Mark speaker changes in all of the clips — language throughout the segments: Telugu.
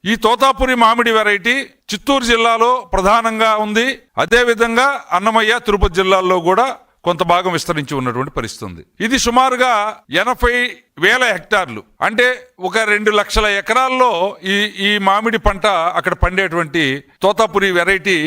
Speaker 1: ఈ తోతాపురి మామిడి వెరైటీ చిత్తూరు జిల్లాలో ప్రధానంగా ఉంది. అదేవిధంగా అన్నమయ్య, తిరుపతి జిల్లాల్లో కూడా కొంత భాగం విస్తరించి ఉన్నటువంటి పరిస్థితి ఉంది. ఇది సుమారుగా 80,000 హెక్టార్లు, అంటే ఒక 2 లక్షల ఎకరాల్లో ఈ మామిడి పంట అక్కడ పండేటువంటి తోతాపురి వెరైటీ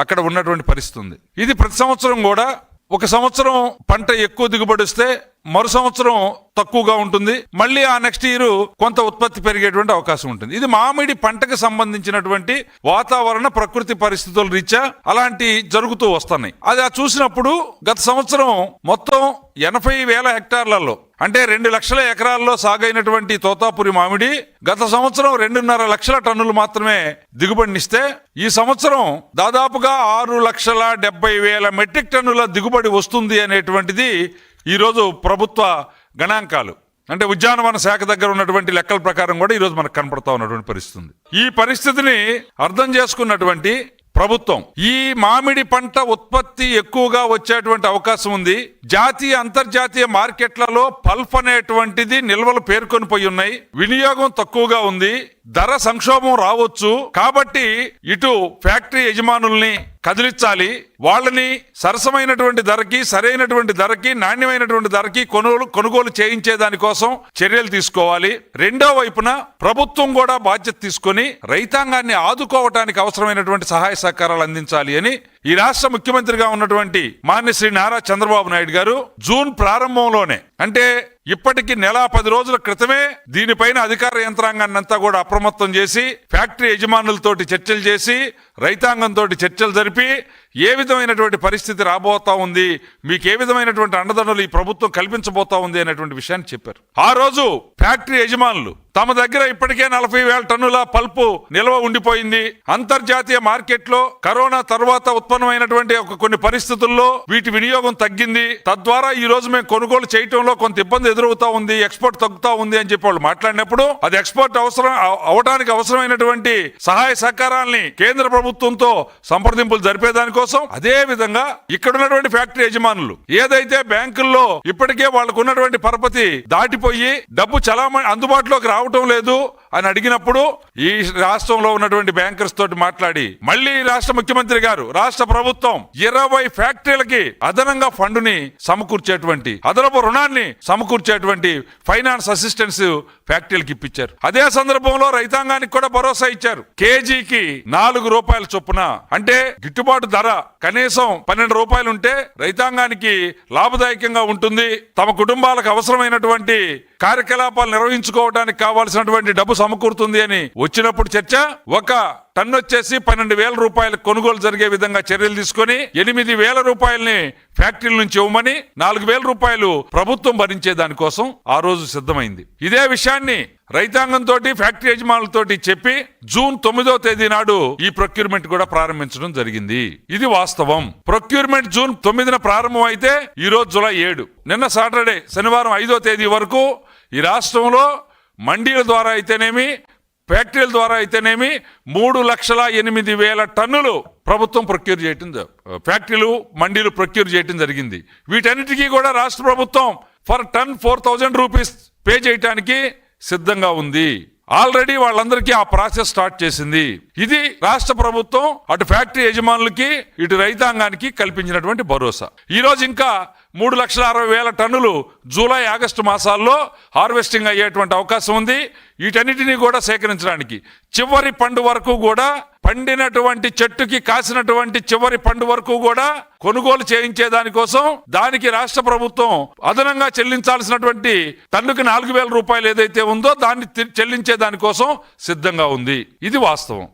Speaker 1: అక్కడ ఉన్నటువంటి పరిస్థితి ఉంది. ఇది ప్రతి సంవత్సరం కూడా ఒక సంవత్సరం పంట ఎక్కువ దిగుబడి వస్తే మరో సంవత్సరం తక్కువగా ఉంటుంది, మళ్ళీ ఆ నెక్స్ట్ ఇయర్ కొంత ఉత్పత్తి పెరిగేటువంటి అవకాశం ఉంటుంది. ఇది మామిడి పంటకు సంబంధించినటువంటి వాతావరణ ప్రకృతి పరిస్థితుల రీత్యా అలాంటి జరుగుతూ వస్తున్నాయి. అది చూసినప్పుడు గత సంవత్సరం మొత్తం 80,000 హెక్టార్లలో, అంటే 2 లక్షల ఎకరాల్లో సాగైనటువంటి తోతాపురి మామిడి గత సంవత్సరం 2.5 లక్షల టన్నులు మాత్రమే దిగుబడినిస్తే ఈ సంవత్సరం దాదాపుగా 6,70,000 మెట్రిక్ టన్నుల దిగుబడి వస్తుంది అనేటువంటిది ఈరోజు ప్రభుత్వ గణాంకాలు, అంటే ఉద్యానవన శాఖ దగ్గర ఉన్నటువంటి లెక్కల ప్రకారం కూడా ఈరోజు మనకు కనపడతా ఉన్నటువంటి పరిస్థితి. ఈ పరిస్థితిని అర్థం చేసుకున్నటువంటి ప్రభుత్వం ఈ మామిడి పంట ఉత్పత్తి ఎక్కువగా వచ్చేటువంటి అవకాశం ఉంది. జాతీయ అంతర్జాతీయ మార్కెట్లలో పల్ప్ అనేటువంటిది నిల్వలు పేర్కొని పోయి ఉన్నాయి, వినియోగం తక్కువగా ఉంది, ధర సంక్షోభం రావచ్చు. కాబట్టి ఇటు ఫ్యాక్టరీ యజమానుల్ని కదిలించాలి, వాళ్ళని సరసమైనటువంటి ధరకి, సరైనటువంటి ధరకి, నాణ్యమైనటువంటి ధరకి కొనుగోలు చేయించే దానికోసం చర్యలు తీసుకోవాలి. రెండో వైపున ప్రభుత్వం కూడా బాధ్యత తీసుకొని రైతాంగాన్ని ఆదుకోవటానికి అవసరమైనటువంటి సహాయ సహకారాలు అందించాలి అని ఈ రాష్ట్ర ముఖ్యమంత్రిగా ఉన్నటువంటి మాన్య శ్రీ నారా చంద్రబాబు నాయుడు గారు జూన్ ప్రారంభంలోనే, అంటే ఇప్పటికి 10 రోజుల క్రితమే దీనిపైన అధికార యంత్రాంగాన్ని అంతా కూడా అప్రమత్తం చేసి ఫ్యాక్టరీ యజమానులతోటి చర్చలు చేసి రైతాంగంతో చర్చలు జరిపి ఏ విధమైనటువంటి పరిస్థితి రాబోతా ఉంది, మీకు ఏ విధమైనటువంటి అండదండలు ఈ ప్రభుత్వం కల్పించబోతా ఉంది అనేటువంటి విషయాన్ని చెప్పారు. ఆ రోజు ఫ్యాక్టరీ యజమానులు తమ దగ్గర ఇప్పటికే 40,000 టన్నుల పల్పు నిల్వ ఉండిపోయింది, అంతర్జాతీయ మార్కెట్లో కరోనా తర్వాత ఉత్పన్నమైనటువంటి కొన్ని పరిస్థితుల్లో వీటి వినియోగం తగ్గింది, తద్వారా ఈ రోజు మేము కొనుగోలు చేయటంలో కొంత ఇబ్బంది ఎదురవుతా ఉంది, ఎక్స్పోర్ట్ తగ్గుతా ఉంది అని చెప్పి వాళ్ళు మాట్లాడినప్పుడు అది ఎక్స్పోర్ట్ అవడానికి అవసరమైనటువంటి సహాయ సహకారాల్ని కేంద్ర ప్రభుత్వంతో సంప్రదింపులు జరిపేదానికోసం, అదే విధంగా ఇక్కడ ఉన్నటువంటి ఫ్యాక్టరీ యజమానులు ఏదైతే బ్యాంకుల్లో ఇప్పటికే వాళ్ళకు ఉన్నటువంటి పరపతి దాటిపోయి డబ్బు చలామణి అందుబాటులోకి రావటం లేదు అని అడిగినప్పుడు ఈ రాష్ట్రంలో ఉన్నటువంటి బ్యాంకర్స్ తోటి మాట్లాడి మళ్ళీ రాష్ట్ర ముఖ్యమంత్రి గారు, రాష్ట్ర ప్రభుత్వం 20 ఫ్యాక్టరీలకి అదనంగా ఫండుని సమకూర్చేటువంటి, అదనపు రుణాన్ని సమకూర్చేటువంటి ఫైనాన్స్ అసిస్టెన్స్ ఫ్యాక్టరీలకు ఇప్పించారు. అదే సందర్భంలో రైతాంగానికి కూడా భరోసా ఇచ్చారు. కేజీకి 4 రూపాయల చొప్పున, అంటే గిట్టుబాటు ధర కనీసం 12 రూపాయలు ఉంటే రైతాంగానికి లాభదాయకంగా ఉంటుంది, తమ కుటుంబాలకు అవసరమైనటువంటి కార్యకలాపాలు నిర్వహించుకోవడానికి కావాల్సినటువంటి డబ్బు సమకూరుతుంది అని వచ్చినప్పుడు చర్చ ఒక టన్ను వచ్చేసి 12,000 రూపాయలు కొనుగోలు జరిగే విధంగా చర్యలు తీసుకొని 8,000 రూపాయలని ఫ్యాక్టరీల నుంచి ఇవ్వమని 4,000 రూపాయలు ప్రభుత్వం భరించే దానికోసం ఆ రోజు సిద్ధమైంది. ఇదే విషయాన్ని రైతాంగంతో ఫ్యాక్టరీ యజమానులతోటి చెప్పి జూన్ 9వ తేదీ నాడు ఈ ప్రొక్యూర్మెంట్ కూడా ప్రారంభించడం జరిగింది. ఇది వాస్తవం. ప్రొక్యూర్మెంట్ జూన్ 9న ప్రారంభం అయితే ఈ రోజు జూలై 7, నిన్న సాటర్డే శనివారం 5వ తేదీ వరకు ఈ రాష్ట్రంలో మండీల ద్వారా అయితేనేమి, ఫ్యాక్టరీల ద్వారా అయితేనేమి 3,08,000 టన్నులు ప్రభుత్వం ప్రొక్యూర్ చేయటం, ఫ్యాక్టరీలు మండీలు ప్రొక్యూర్ చేయటం జరిగింది. వీటన్నిటికీ కూడా రాష్ట్ర ప్రభుత్వం ఫర్ టన్ 4,000 రూపీస్ పే చేయటానికి సిద్ధంగా ఉంది. ఆల్రెడీ వాళ్ళందరికీ ఆ ప్రాసెస్ స్టార్ట్ చేసింది. ఇది రాష్ట్ర ప్రభుత్వం అటు ఫ్యాక్టరీ యజమానులకి ఇటు రైతాంగానికి కల్పించినటువంటి భరోసా. ఈ రోజు ఇంకా 3,60,000 టన్నులు జూలై ఆగస్టు మాసాల్లో హార్వెస్టింగ్ అయ్యేటువంటి అవకాశం ఉంది. వీటన్నిటినీ కూడా సేకరించడానికి చివరి పండు వరకు కూడా, పండినటువంటి చెట్టుకి కాసినటువంటి చివరి పండు వరకు కూడా కొనుగోలు చేయించే దానికోసం దానికి రాష్ట్ర ప్రభుత్వం అదనంగా చెల్లించాల్సినటువంటి టన్నుకి 4,000 రూపాయలు ఏదైతే ఉందో దాన్ని చెల్లించే దానికోసం సిద్ధంగా ఉంది. ఇది వాస్తవం.